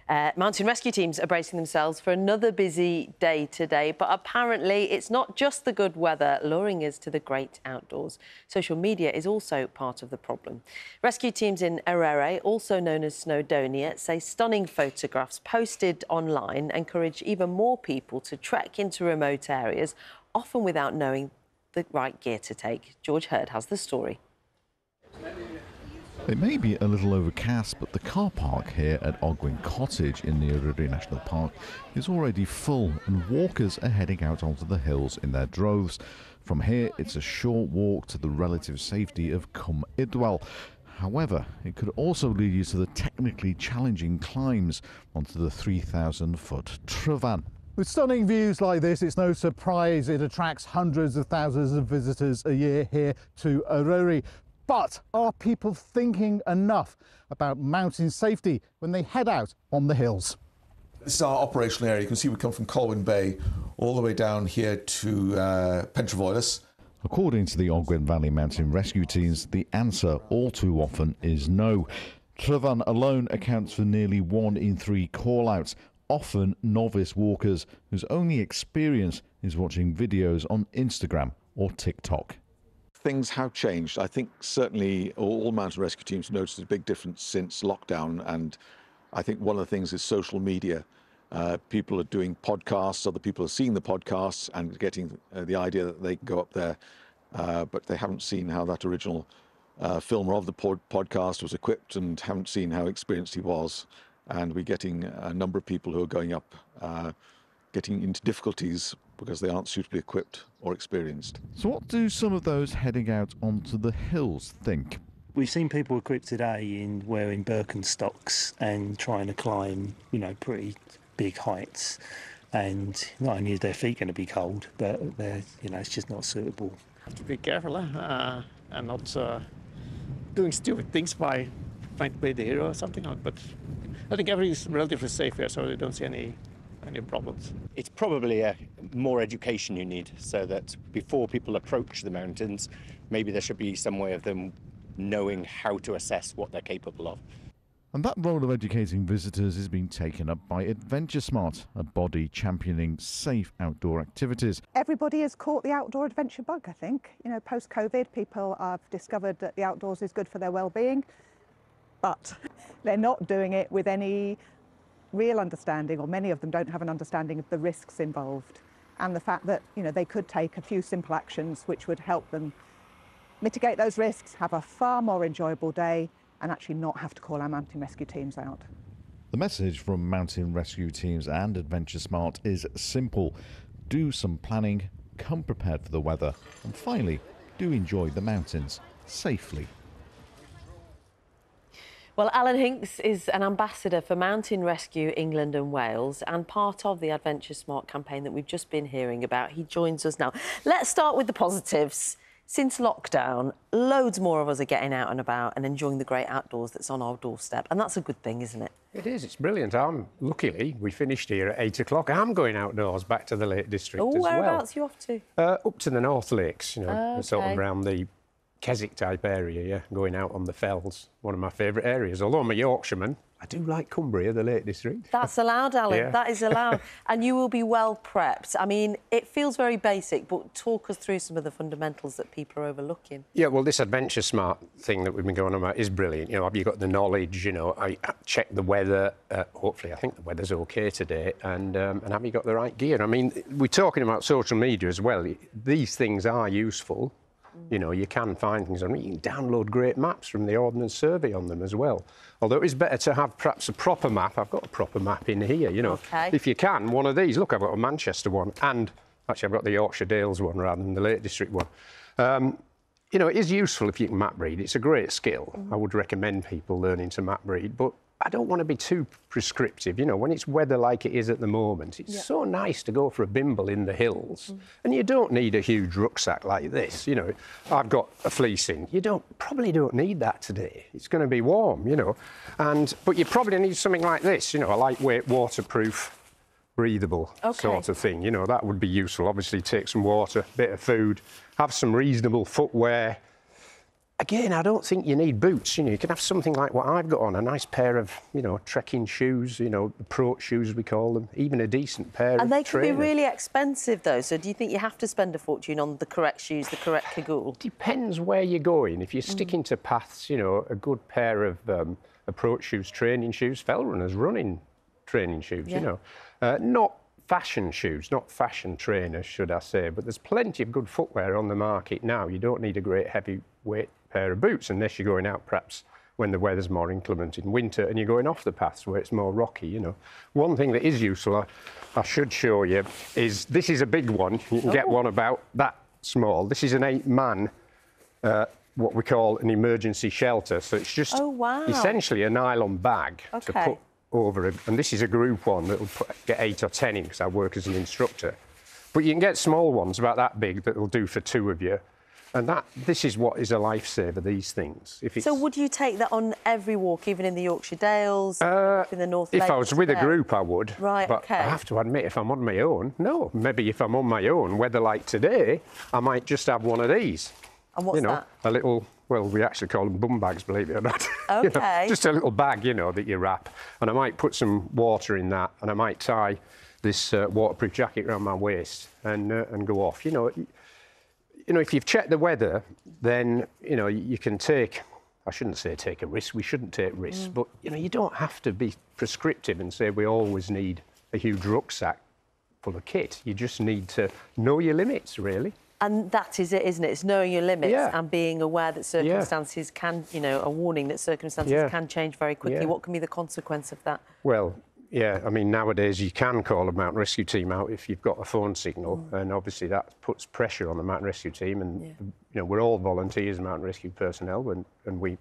Mountain rescue teams are bracing themselves for another busy day today, but apparently it's not just the good weather luring us to the great outdoors. Social media is also part of the problem. Rescue teams in Arere, also known as Snowdonia, say stunning photographs posted online encourage even more people to trek into remote areas, often without knowing the right gear to take. George Hurd has the story. It may be a little overcast, but the car park here at Ogwyn Cottage in the Arere National Park is already full, and walkers are heading out onto the hills in their droves. From here, it's a short walk to the relative safety of Cwm Idwal. However, it could also lead you to the technically challenging climbs onto the 3,000-foot Tryfan. With stunning views like this, it's no surprise it attracts hundreds of thousands of visitors a year here to Arere. But are people thinking enough about mountain safety when they head out on the hills? This is our operational area. You can see we come from Colwyn Bay all the way down here to Pentravoilus. According to the Ogwyn Valley Mountain Rescue Teams, the answer all too often is no. Tryfan alone accounts for nearly 1 in 3 call-outs, often novice walkers whose only experience is watching videos on Instagram or TikTok. Things have changed. I think certainly all mountain rescue teams have noticed a big difference since lockdown, and I think one of the things is social media. People are doing podcasts, other people are seeing the podcasts and getting the idea that they can go up there, but they haven't seen how that original filmer of the podcast was equipped and haven't seen how experienced he was. And we're getting a number of people who are going up, getting into difficulties because they aren't suitably equipped or experienced. So what do some of those heading out onto the hills think? We've seen people equipped today in wearing Birkenstocks and trying to climb, pretty big heights. And not only is their feet going to be cold, but they're, it's just not suitable. Have to be careful and not doing stupid things by trying to play the hero or something. But I think everything's relatively safe here, so I don't see any problems. It's probably more education you need, so that before people approach the mountains, maybe there should be some way of them knowing how to assess what they're capable of. And that role of educating visitors is being taken up by Adventure Smart, a body championing safe outdoor activities. Everybody has caught the outdoor adventure bug, I think. Post-COVID, people have discovered that the outdoors is good for their well-being, but they're not doing it with any real understanding, or many of them don't have an understanding of the risks involved and the fact that they could take a few simple actions which would help them mitigate those risks, have a far more enjoyable day and actually not have to call our mountain rescue teams out. The message from mountain rescue teams and Adventure Smart is simple: do some planning, come prepared for the weather, and finally, do enjoy the mountains safely. Well, Alan Hinkes is an ambassador for Mountain Rescue England and Wales and part of the Adventure Smart campaign that we've just been hearing about. He joins us now. Let's start with the positives. Since lockdown, loads more of us are getting out and about and enjoying the great outdoors that's on our doorstep. And that's a good thing, isn't it? It is. It's brilliant. Luckily, we finished here at 8 o'clock. I'm going outdoors back to the Lake District as well. Whereabouts are you off to? Up to the North Lakes, sort of Okay. around the Keswick type area, yeah, going out on the fells. One of my favourite areas. Although I'm a Yorkshireman, I do like Cumbria, the Lake District. That's allowed, Alan. Yeah. That is allowed. And you will be well prepped. I mean, it feels very basic, but talk us through some of the fundamentals that people are overlooking. Yeah, well, this Adventure Smart thing that we've been going on about is brilliant. Have you got the knowledge? I check the weather. Hopefully, I think the weather's OK today. And have you got the right gear? I mean, we're talking about social media as well. These things are useful. You can find things on it. You can download great maps from the Ordnance Survey on them as well. Although it's better to have perhaps a proper map. I've got a proper map in here, Okay. If you can, one of these. Look, I've got a Manchester one, and actually I've got the Yorkshire Dales one rather than the Lake District one. It is useful if you can map read. It's a great skill. I would recommend people learning to map read, but I don't want to be too prescriptive. When it's weather like it is at the moment, it's so nice to go for a bimble in the hills. And you don't need a huge rucksack like this. I've got a fleecing. You probably don't need that today. It's going to be warm, but you probably need something like this, a lightweight, waterproof, breathable sort of thing. That would be useful. Obviously, take some water, bit of food, have some reasonable footwear. Again, I don't think you need boots. You know, you can have something like what I've got on, a nice pair of, you know, trekking shoes, you know, approach shoes we call them, even a decent pair of And they can be trainers. really expensive, though. So do you think you have to spend a fortune on the correct shoes, the correct cagoule? Depends where you're going. If you're sticking to paths, you know, a good pair of approach shoes, training shoes, fell runners, running training shoes, you know. Not fashion shoes, not fashion trainers, should I say, but there's plenty of good footwear on the market now. You don't need a great heavyweight pair of boots unless you're going out perhaps when the weather's more inclement in winter and you're going off the paths where it's more rocky, you know. One thing that is useful, I should show you, is this is a big one. You can get one about that small. This is an 8-man, what we call an emergency shelter. So it's just essentially a nylon bag to put over it. And this is a group one that will get 8 or 10 in because I work as an instructor. But you can get small ones about that big that will do for 2 of you. And this is what is a lifesaver, these things. So would you take that on every walk, even in the Yorkshire Dales, in the North If Lakes? I was with a group, I would. Right, but I have to admit, if I'm on my own, no. Maybe if I'm on my own, weather like today, I might just have one of these. And what's that? A little, well, we actually call them bum bags, believe it or not. OK. You know, just a little bag, you know, that you wrap. And I might put some water in that, and I might tie this waterproof jacket around my waist and go off. You know, if you've checked the weather, then, you know, you can take, I shouldn't say take a risk, we shouldn't take risks, but, you know, you don't have to be prescriptive and say we always need a huge rucksack full of kit. You just need to know your limits, really. And that is it, isn't it? It's knowing your limits and being aware that circumstances can, you know, a warning that circumstances can change very quickly. What can be the consequence of that? Well, yeah, I mean, nowadays you can call a mountain rescue team out if you've got a phone signal, and obviously that puts pressure on the mountain rescue team. And you know, we're all volunteers, mountain rescue personnel, and we,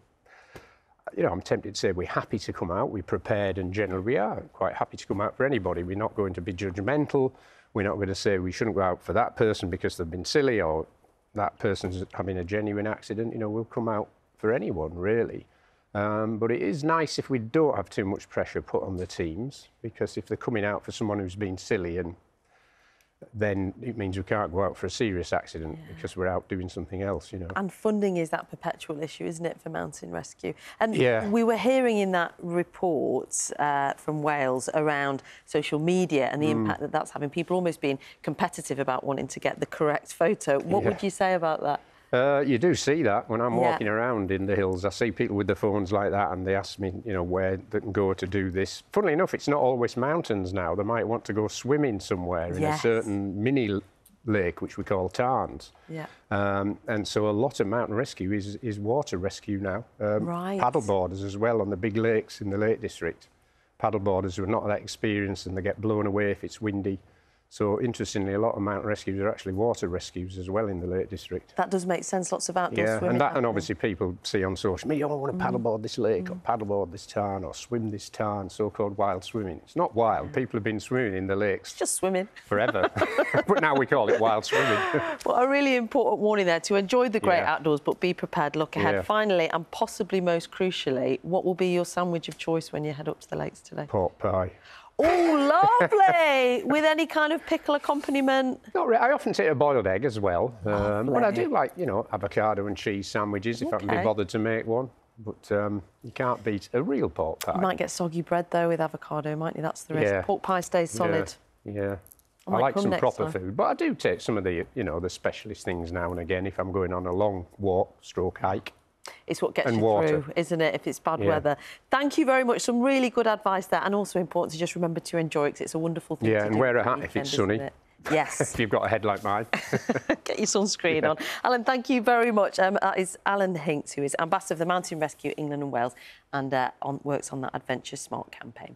you know, I'm tempted to say we're happy to come out. We're prepared, and generally we are quite happy to come out for anybody. We're not going to be judgmental. We're not going to say we shouldn't go out for that person because they've been silly or that person's having a genuine accident. You know, we'll come out for anyone, really. But it is nice if we don't have too much pressure put on the teams, because if they're coming out for someone who's been silly, and then it means we can't go out for a serious accident because we're out doing something else, you know. And funding is that perpetual issue, isn't it, for mountain rescue? And we were hearing in that report from Wales around social media and the impact that that's having, people almost being competitive about wanting to get the correct photo. What would you say about that? You do see that when I'm walking around in the hills. I see people with their phones like that, and they ask me, you know, where they can go to do this. Funnily enough, it's not always mountains now. They might want to go swimming somewhere in a certain mini lake, which we call tarns. And so a lot of mountain rescue is water rescue now. Paddleboarders as well on the big lakes in the Lake District. Paddleboarders who are not that experienced and they get blown away if it's windy. So, interestingly, a lot of mountain rescues are actually water rescues as well in the Lake District. That does make sense, lots of outdoor swimming. And obviously people see on social media, oh, I want to paddleboard this lake or paddleboard this tarn or swim this tarn, so-called wild swimming. It's not wild. People have been swimming in the lakes. Just swimming. Forever. But now we call it wild swimming. Well, a really important warning there, to enjoy the great outdoors, but be prepared, look ahead. Finally, and possibly most crucially, what will be your sandwich of choice when you head up to the lakes today? Pork pie. Oh, lovely! With any kind of pickle accompaniment? Not really. I often take a boiled egg as well. But I do like, you know, avocado and cheese sandwiches if I can be bothered to make one. But you can't beat a real pork pie. You might get soggy bread, though, with avocado, mightn't you? That's the risk. Pork pie stays solid. I like some proper food. But I do take some of the, you know, the specialist things now and again if I'm going on a long walk, stroke hike. It's what gets you through, isn't it, if it's bad weather. Thank you very much. Some really good advice there, and also important to just remember to enjoy it, because it's a wonderful thing to do. And wear a hat if it's sunny. Yes. If you've got a head like mine. Get your sunscreen on. Alan, thank you very much. That is Alan Hinkes, who is Ambassador of the Mountain Rescue England and Wales, and works on that Adventure Smart campaign.